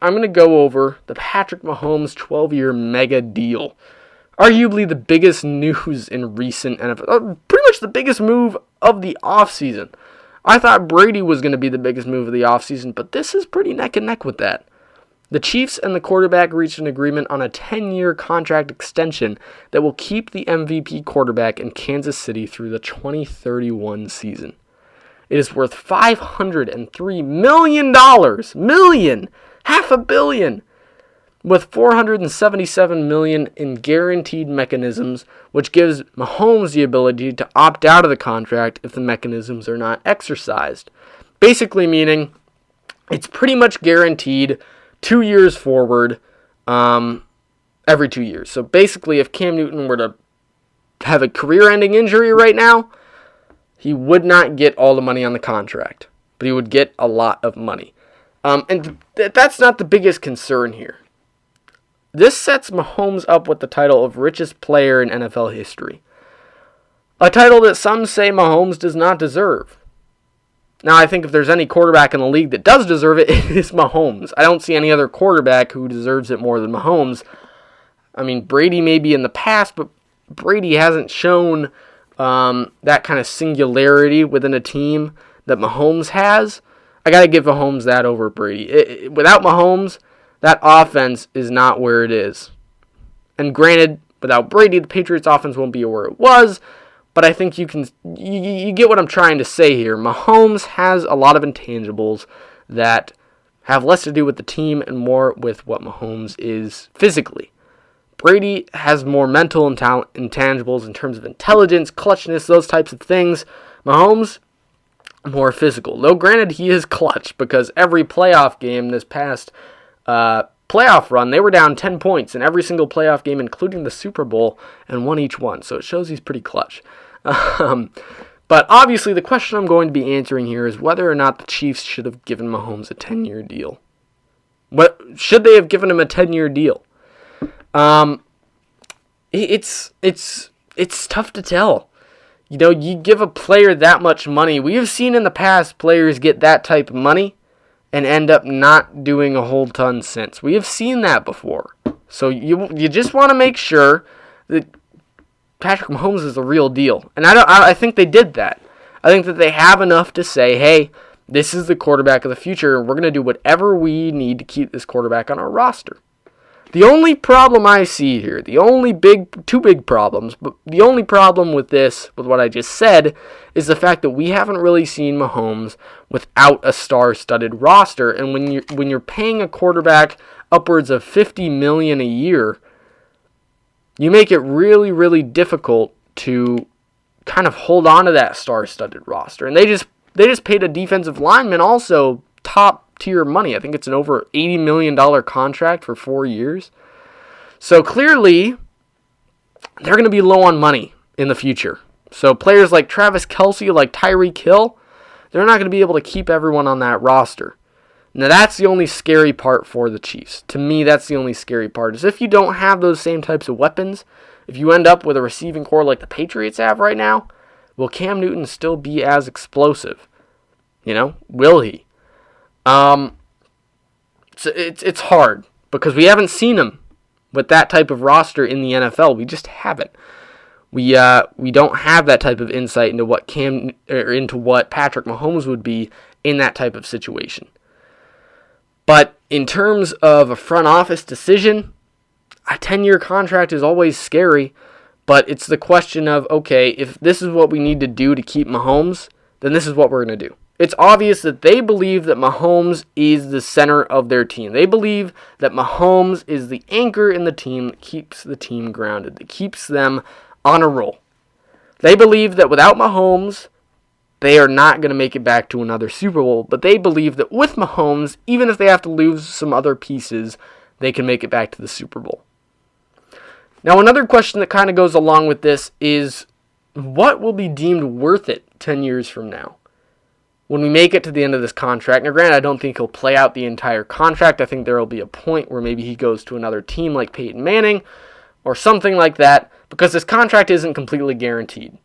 I'm going to go over the Patrick Mahomes 12-year mega deal. Arguably the biggest news in recent NFL, pretty much the biggest move of the offseason. I thought Brady was going to be the biggest move of the offseason, but this is pretty neck and neck with that. The Chiefs and the quarterback reached an agreement on a 10-year contract extension that will keep the MVP quarterback in Kansas City through the 2031 season. It is worth $503 million, $500 million, with $477 million in guaranteed mechanisms, which gives Mahomes the ability to opt out of the contract if the mechanisms are not exercised. Basically meaning it's pretty much guaranteed 2 years forward, every 2 years. So basically, if Cam Newton were to have a career-ending injury right now, he would not get all the money on the contract, but he would get a lot of money. And that's not the biggest concern here. This sets Mahomes up with the title of richest player in NFL history, a title that some say Mahomes does not deserve. Now, I think if there's any quarterback in the league that does deserve it, it is Mahomes. I don't see any other quarterback who deserves it more than Mahomes. I mean, Brady may be in the past, but Brady hasn't shown that kind of singularity within a team that Mahomes has. I got to give Mahomes that over Brady. Without Mahomes, that offense is not where it is. And granted, without Brady, the Patriots offense won't be where it was. But I think you get what I'm trying to say here. Mahomes has a lot of intangibles that have less to do with the team and more with what Mahomes is physically. Brady has more mental intangibles in terms of intelligence, clutchness, those types of things. Mahomes, more physical. Though granted, he is clutch because every playoff game this past playoff run, they were down 10 points in every single playoff game, including the Super Bowl, and won each one. So it shows he's pretty clutch. But obviously the question I'm going to be answering here is whether or not the Chiefs should have given Mahomes a 10-year deal. Should they have given him a 10-year deal? It's tough to tell. You know, you give a player that much money. We have seen in the past players get that type of money and end up not doing a whole ton since. We have seen that before. So you just want to make sure that Patrick Mahomes is the real deal. And I think they did that. I think that they have enough to say, hey, this is the quarterback of the future, and we're going to do whatever we need to keep this quarterback on our roster. The only problem I see here, two big problems, but the only problem with this, with what I just said, is the fact that we haven't really seen Mahomes without a star-studded roster. And when you're paying a quarterback upwards of $50 million a year, you make it really, really difficult to kind of hold on to that star-studded roster. And they just paid a defensive lineman also top-tier money. I think it's an over $80 million contract for 4 years. So clearly, they're going to be low on money in the future. So players like Travis Kelce, like Tyreek Hill, they're not going to be able to keep everyone on that roster. Now, that's the only scary part for the Chiefs. To me, that's the only scary part, is if you don't have those same types of weapons, if you end up with a receiving core like the Patriots have right now, will Cam Newton still be as explosive? You know, will he? So it's hard, because we haven't seen him with that type of roster in the NFL. We just haven't. We don't have that type of insight into what Patrick Mahomes would be in that type of situation. But in terms of a front office decision, a 10-year contract is always scary, but it's the question of, okay, if this is what we need to do to keep Mahomes, then this is what we're going to do. It's obvious that they believe that Mahomes is the center of their team. They believe that Mahomes is the anchor in the team that keeps the team grounded, that keeps them on a roll. They believe that without Mahomes, they are not going to make it back to another Super Bowl, but they believe that with Mahomes, even if they have to lose some other pieces, they can make it back to the Super Bowl. Now, another question that kind of goes along with this is, what will be deemed worth it 10 years from now? When we make it to the end of this contract, now granted, I don't think he'll play out the entire contract. I think there will be a point where maybe he goes to another team like Peyton Manning or something like that, because this contract isn't completely guaranteed,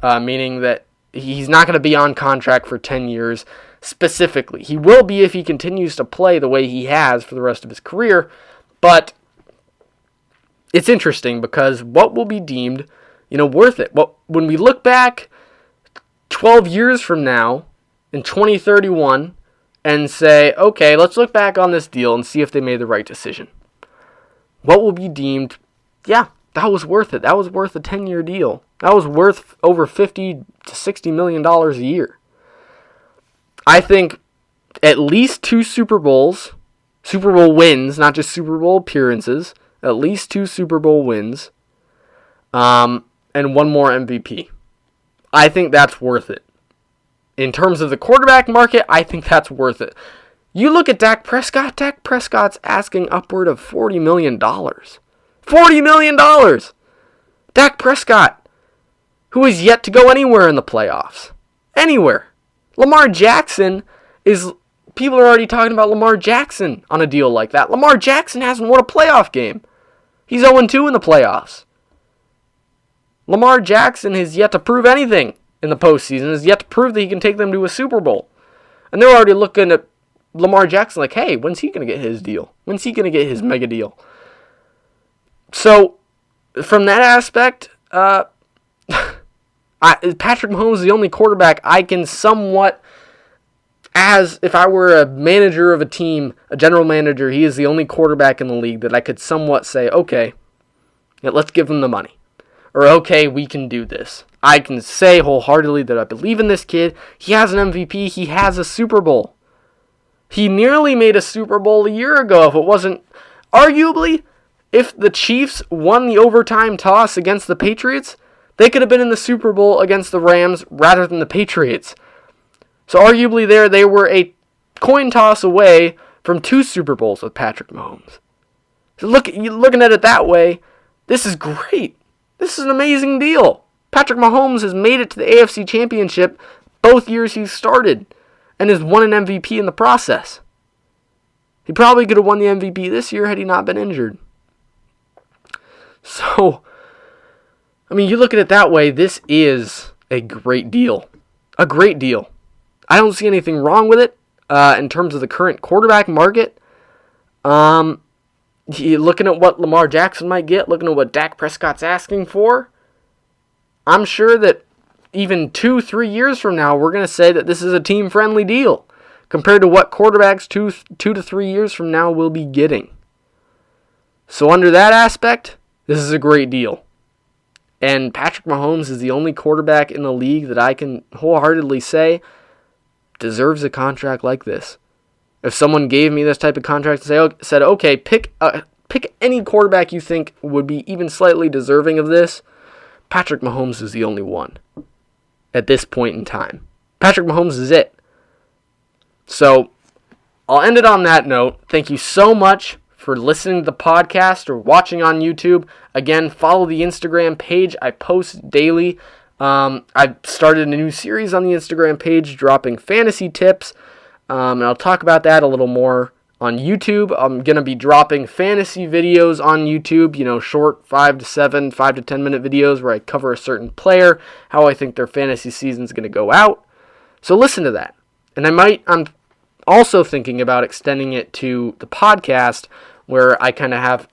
meaning that he's not going to be on contract for 10 years. specifically. He will be if he continues to play the way he has for the rest of his career, but it's interesting because what will be deemed, worth it? Well, when we look back 12 years from now in 2031 and say, okay, let's look back on this deal and see if they made the right decision. What will be deemed, yeah, that was worth it. That was worth a 10-year deal. That was worth over $50 to $60 million a year. I think at least 2 Super Bowl wins, not just Super Bowl appearances, at least 2 Super Bowl wins, and 1 more MVP. I think that's worth it. In terms of the quarterback market, I think that's worth it. You look at Dak Prescott. Dak Prescott's asking upward of $40 million. $40 million! Dak Prescott, who is yet to go anywhere in the playoffs. Anywhere. Lamar Jackson people are already talking about Lamar Jackson on a deal like that. Lamar Jackson hasn't won a playoff game. He's 0-2 in the playoffs. Lamar Jackson has yet to prove anything in the postseason, has yet to prove that he can take them to a Super Bowl. And they're already looking at Lamar Jackson like, hey, when's he going to get his deal? When's he going to get his mega deal? So, from that aspect, Patrick Mahomes is the only quarterback I can somewhat, as if I were a manager of a team, a general manager, he is the only quarterback in the league that I could somewhat say, okay, let's give him the money. Or, okay, we can do this. I can say wholeheartedly that I believe in this kid. He has an MVP. He has a Super Bowl. He nearly made a Super Bowl a year ago if it wasn't, arguably, if the Chiefs won the overtime toss against the Patriots, they could have been in the Super Bowl against the Rams rather than the Patriots. So arguably they were a coin toss away from 2 Super Bowls with Patrick Mahomes. So looking at it that way, this is great. This is an amazing deal. Patrick Mahomes has made it to the AFC Championship both years he's started and has won an MVP in the process. He probably could have won the MVP this year had he not been injured. So, you look at it that way, this is a great deal. A great deal. I don't see anything wrong with it in terms of the current quarterback market. Looking at what Lamar Jackson might get, looking at what Dak Prescott's asking for, I'm sure that even 2-3 years from now, we're going to say that this is a team-friendly deal compared to what quarterbacks 2 to 3 years from now will be getting. So under that aspect, this is a great deal. And Patrick Mahomes is the only quarterback in the league that I can wholeheartedly say deserves a contract like this. If someone gave me this type of contract and said, okay, pick any quarterback you think would be even slightly deserving of this, Patrick Mahomes is the only one at this point in time. Patrick Mahomes is it. So I'll end it on that note. Thank you so much for listening to the podcast or watching on YouTube. Again, follow the Instagram page. I post daily. I've started a new series on the Instagram page dropping fantasy tips. And I'll talk about that a little more on YouTube. I'm going to be dropping fantasy videos on YouTube, short 5 to 10 minute videos where I cover a certain player, how I think their fantasy season's going to go out. So listen to that. And I'm also thinking about extending it to the podcast where I kind of have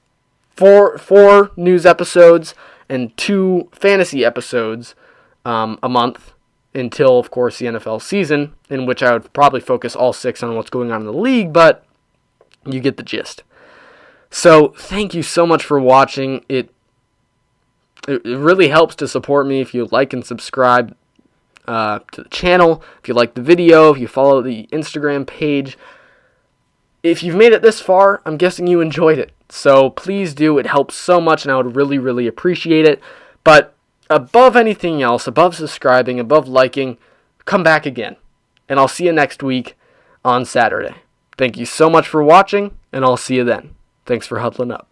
four news episodes and 2 fantasy episodes a month until, of course, the NFL season, in which I would probably focus all 6 on what's going on in the league, but you get the gist. So, thank you so much for watching. It really helps to support me if you like and subscribe to the channel, if you like the video, if you follow the Instagram page. If you've made it this far, I'm guessing you enjoyed it. So, please do. It helps so much, and I would really, really appreciate it. But above anything else, above subscribing, above liking, come back again. And I'll see you next week on Saturday. Thank you so much for watching, and I'll see you then. Thanks for huddling up.